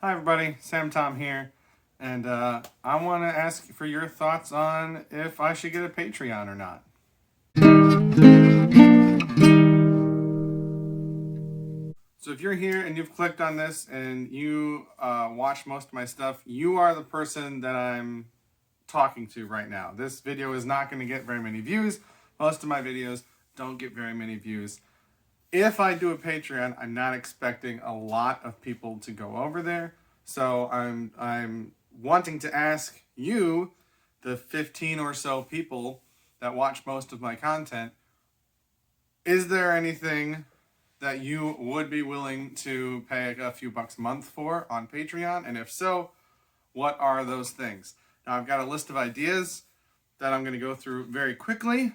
Hi everybody, SamTom here, and I want to ask for your thoughts on if I should get a Patreon or not. So if you're here and you've clicked on this and you watch most of my stuff, you are the person that I'm talking to right now. This video is not going to get very many views. Most of my videos don't get very many views. If I do a Patreon, I'm not expecting a lot of people to go over there. So I'm wanting to ask you, the 15 or so people that watch most of my content, is there anything that you would be willing to pay a few bucks a month for on Patreon? And if so, what are those things? Now I've got a list of ideas that I'm going to go through very quickly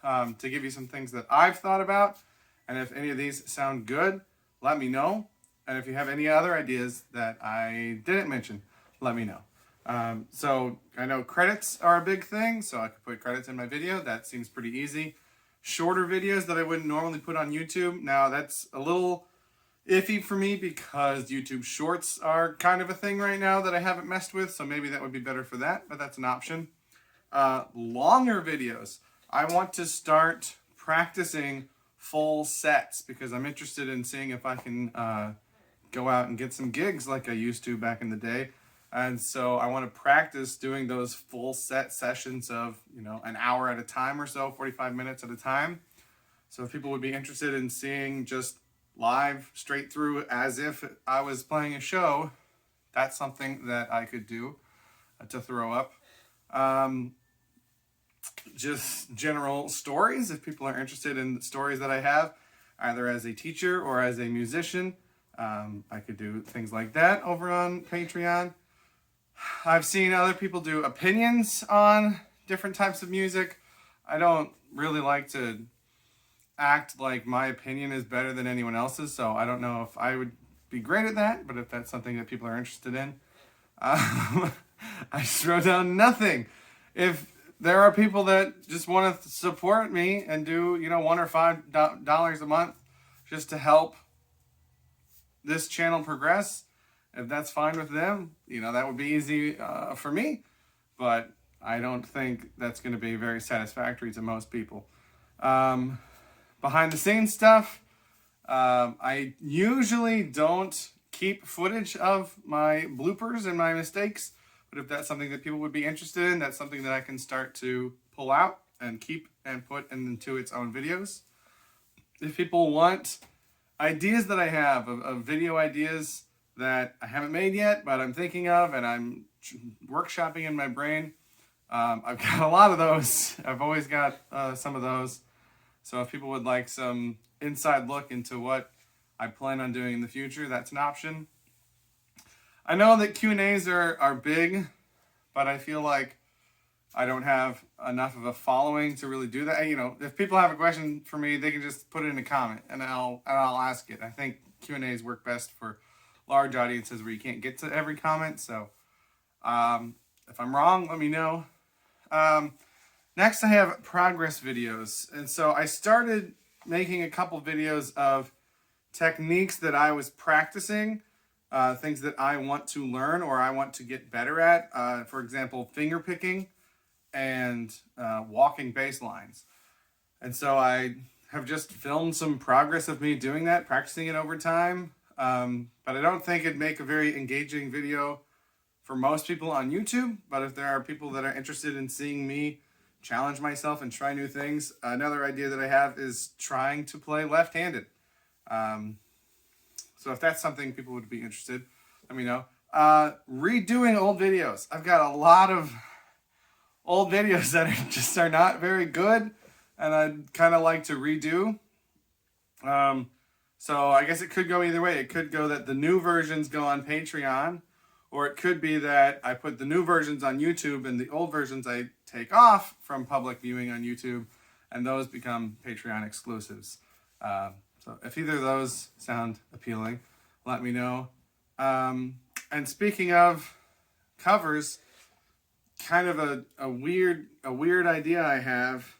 to give you some things that I've thought about. And if any of these sound good, let me know. And if you have any other ideas that I didn't mention, let me know. So I know credits are a big thing, so I could put credits in my video. That seems pretty easy. Shorter videos that I wouldn't normally put on YouTube. Now that's a little iffy for me because YouTube Shorts are kind of a thing right now that I haven't messed with, so maybe that would be better for that, but that's an option. Longer videos. I want to start practicing full sets because I'm interested in seeing if I can go out and get some gigs like I used to back in the day. And so I want to practice doing those full set sessions of, an hour at a time or so, 45 minutes at a time. So if people would be interested in seeing just live straight through as if I was playing a show, that's something that I could do to throw up. Just general stories, if people are interested in stories that I have, either as a teacher or as a musician. I could do things like that over on Patreon. I've seen other people do opinions on different types of music. I don't really like to act like my opinion is better than anyone else's, so I don't know if I would be great at that, but if that's something that people are interested in, I just wrote down nothing. If there are people that just want to support me and do, $1 or $5 a month just to help this channel progress, if that's fine with them, that would be easy for me, but I don't think that's going to be very satisfactory to most people. Behind the scenes stuff, I usually don't keep footage of my bloopers and my mistakes, but if that's something that people would be interested in, that's something that I can start to pull out and keep and put into its own videos. If people want ideas that I have of video ideas that I haven't made yet, but I'm thinking of and I'm workshopping in my brain, I've got a lot of those. I've always got some of those. So if people would like some inside look into what I plan on doing in the future, that's an option. I know that Q&As are big, but I feel like I don't have enough of a following to really do that. If people have a question for me, they can just put it in a comment and I'll ask it. I think Q&As work best for large audiences where you can't get to every comment. So if I'm wrong, let me know. Next, I have progress videos. And so I started making a couple videos of techniques that I was practicing, things that I want to learn or I want to get better at. For example, finger picking and walking bass lines. And so I have just filmed some progress of me doing that, practicing it over time. But I don't think it'd make a very engaging video for most people on YouTube. But if there are people that are interested in seeing me challenge myself and try new things, another idea that I have is trying to play left-handed. So if that's something people would be interested, let me know. Redoing old videos. I've got a lot of old videos that just are not very good and I'd kind of like to redo. So I guess it could go either way. It could go that the new versions go on Patreon, or it could be that I put the new versions on YouTube and the old versions I take off from public viewing on YouTube and those become Patreon exclusives. So if either of those sound appealing, let me know. And speaking of covers, kind of a weird idea I have.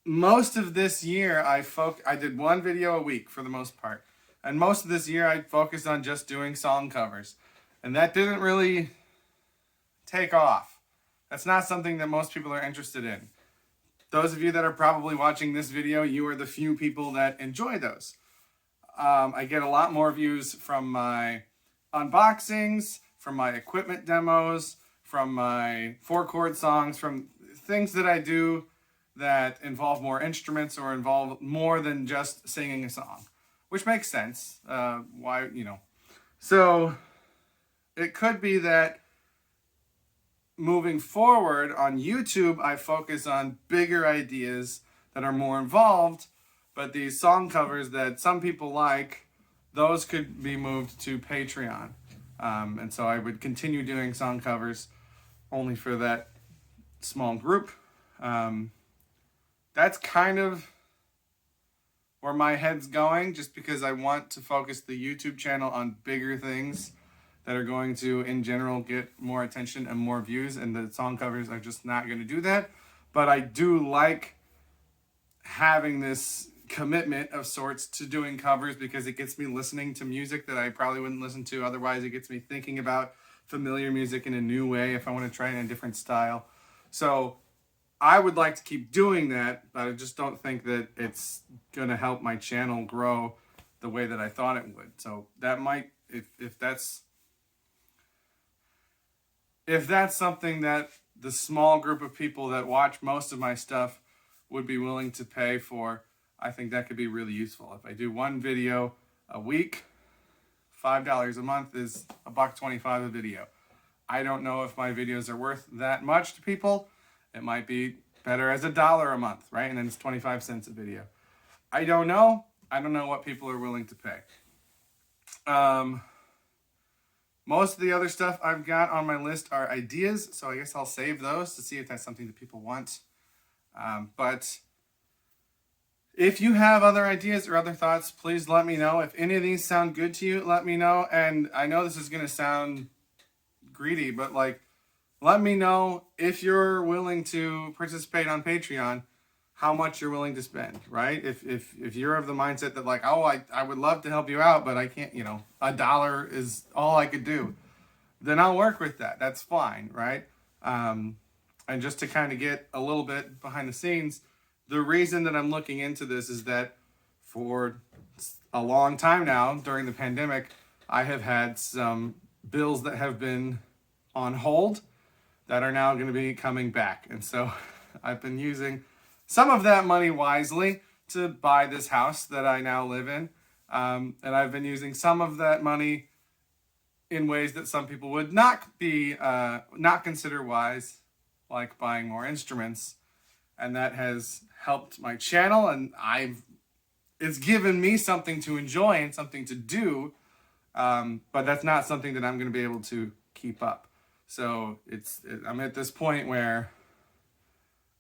Most of this year, I did one video a week for the most part. And most of this year I focused on just doing song covers. And that didn't really take off. That's not something that most people are interested in. Those of you that are probably watching this video, you are the few people that enjoy those. I get a lot more views from my unboxings, from my equipment demos, from my 4-chord songs, from things that I do that involve more instruments or involve more than just singing a song, which makes sense. Why, you know. So it could be that moving forward on YouTube, I focus on bigger ideas that are more involved, but these song covers that some people like, those could be moved to Patreon. And so I would continue doing song covers only for that small group. That's kind of where my head's going, just because I want to focus the YouTube channel on bigger things that are going to, in general, get more attention and more views, and the song covers are just not going to do that. But I do like having this commitment of sorts to doing covers, because it gets me listening to music that I probably wouldn't listen to otherwise. It gets me thinking about familiar music in a new way if I want to try it in a different style. So I would like to keep doing that, but I just don't think that it's going to help my channel grow the way that I thought it would. So that might, if that's something that the small group of people that watch most of my stuff would be willing to pay for, I think that could be really useful. If I do one video a week, $5 a month is $1.25 a video. I don't know if my videos are worth that much to people. It might be better as $1 a month, right? And then it's 25 cents a video. I don't know. I don't know what people are willing to pay. Most of the other stuff I've got on my list are ideas, so I guess I'll save those to see if that's something that people want. But if you have other ideas or other thoughts, please let me know. If any of these sound good to you, let me know. And I know this is going to sound greedy, but like, let me know if you're willing to participate on Patreon, how much you're willing to spend, right? If you're of the mindset that like, oh, I would love to help you out, but I can't, you know, $1 is all I could do, then I'll work with that. That's fine, right? And just to kind of get a little bit behind the scenes, the reason that I'm looking into this is that for a long time now, during the pandemic, I have had some bills that have been on hold that are now going to be coming back. And so I've been using some of that money wisely to buy this house that I now live in. And I've been using some of that money in ways that some people would not consider wise, like buying more instruments. And that has helped my channel, and it's given me something to enjoy and something to do. But that's not something that I'm going to be able to keep up. So I'm at this point where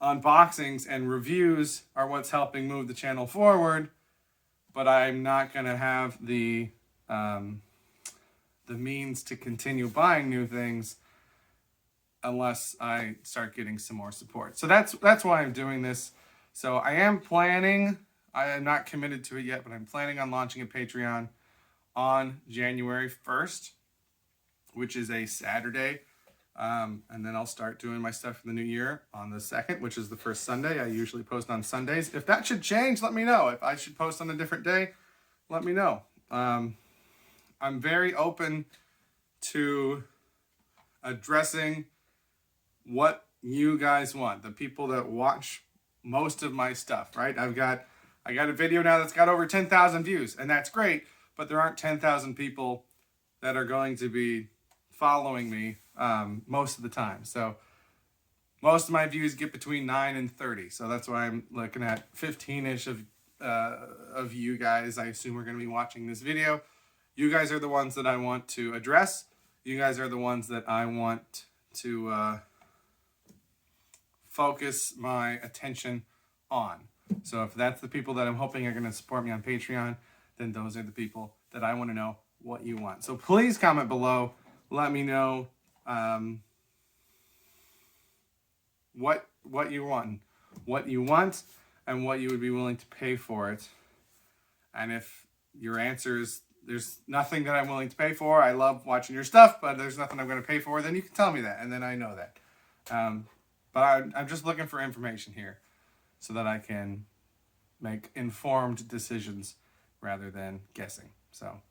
unboxings and reviews are what's helping move the channel forward, but I'm not going to have the means to continue buying new things unless I start getting some more support. So that's why I'm doing this. So I am not committed to it yet, but I'm planning on launching a Patreon on January 1st, which is a Saturday. And then I'll start doing my stuff for the new year on the 2nd, which is the first Sunday. I usually post on Sundays. If that should change, let me know. If I should post on a different day, let me know. I'm very open to addressing what you guys want, the people that watch most of my stuff, right? I got a video now that's got over 10,000 views, and that's great, but there aren't 10,000 people that are going to be following me most of the time. So most of my views get between 9 and 30. So that's why I'm looking at 15-ish of you guys, I assume, are going to be watching this video. You guys are the ones that I want to address. You guys are the ones that I want to focus my attention on. So if that's the people that I'm hoping are going to support me on Patreon, then those are the people that I want to know what you want. So please comment below. Let me know what you want, and what you would be willing to pay for it. And if your answers, there's nothing that I'm willing to pay for. I love watching your stuff, but there's nothing I'm going to pay for. Then you can tell me that, and then I know that. But I'm just looking for information here so that I can make informed decisions rather than guessing. So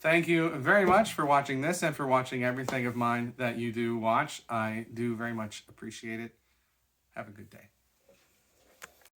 thank you very much for watching this and for watching everything of mine that you do watch. I do very much appreciate it. Have a good day.